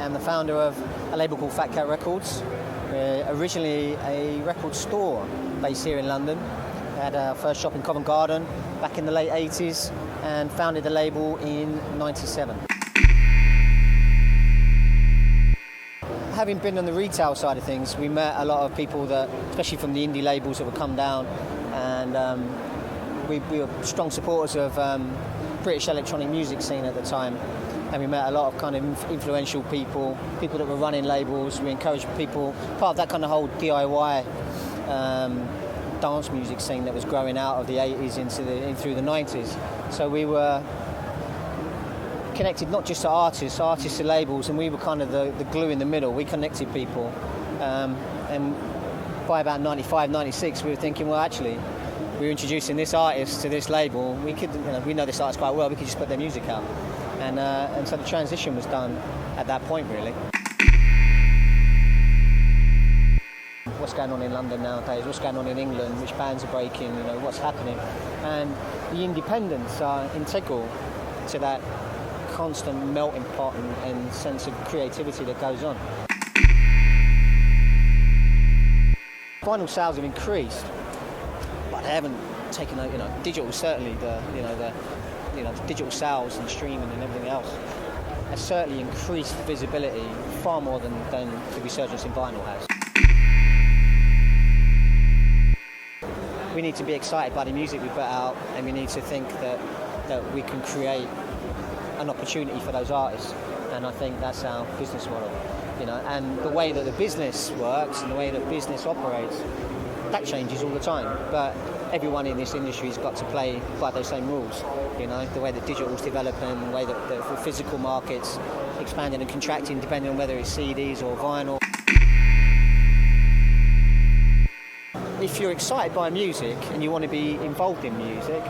am the founder of a label called Fat Cat Records. We're originally a record store based here in London. We had our first shop in Covent Garden back in the late 80s and founded the label in 97. Having been on the retail side of things, we met a lot of people that, especially from the indie labels that would come down, and we were strong supporters of British electronic music scene at the time. And we met a lot of kind of influential people that were running labels. We encouraged people, part of that kind of whole DIY dance music scene that was growing out of the 80s in through the 90s. So we were connected not just to artists to labels, and we were kind of the glue in the middle. We connected people. And by about 95, 96, we were thinking, well, actually, we're introducing this artist to this label. We know this artist quite well, we could just put their music out. And so the transition was done at that point, really. What's going on in London nowadays? What's going on in England? Which bands are breaking? What's happening? And the independents are integral to that constant melting pot and sense of creativity that goes on. Vinyl sales have increased, but they haven't taken over. Digital certainly the digital sales and streaming and everything else has certainly increased visibility far more than the resurgence in vinyl has. We need to be excited by the music we put out, and we need to think that we can create an opportunity for those artists, and I think that's our business model. And the way that the business works and the way that business operates, that changes all the time, but everyone in this industry has got to play by those same rules. The way that digital's developing, the way that the physical market's expanding and contracting depending on whether it's CDs or vinyl. If you're excited by music and you want to be involved in music,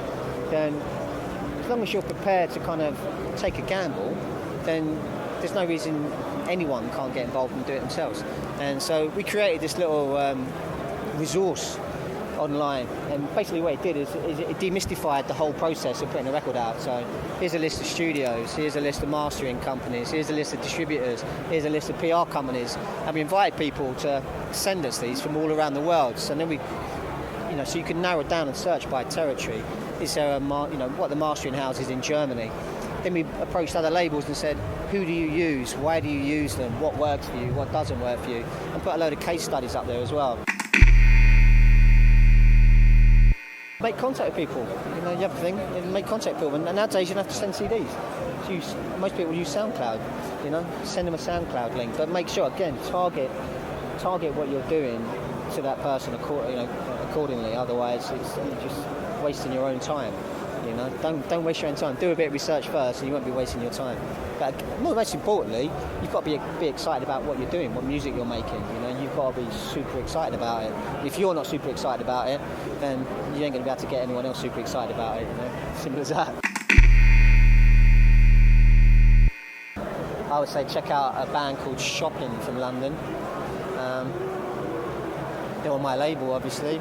then as long as you're prepared to kind of take a gamble, then there's no reason anyone can't get involved and do it themselves. And so we created this little resource online, and basically what it did is it demystified the whole process of putting a record out. So here's a list of studios, here's a list of mastering companies, here's a list of distributors, here's a list of PR companies, and we invited people to send us these from all around the world. So then so you can narrow down and search by territory. Is there what the mastering houses in Germany? Then we approached other labels and said, who do you use? Why do you use them? What works for you? What doesn't work for you? And put a load of case studies up there as well. Make contact with people. You have a thing. Make contact with people. And nowadays you don't have to send CDs. Most people use SoundCloud. Send them a SoundCloud link. But make sure, again, target what you're doing to that person accordingly. Otherwise, you're just wasting your own time. Don't waste your own time. Do a bit of research first, and you won't be wasting your time. But most importantly, you've got to be excited about what you're doing, what music you're making. You've got to be super excited about it. If you're not super excited about it, then you ain't going to be able to get anyone else super excited about it. Simple as that. I would say check out a band called Shopping from London. They're on my label, obviously.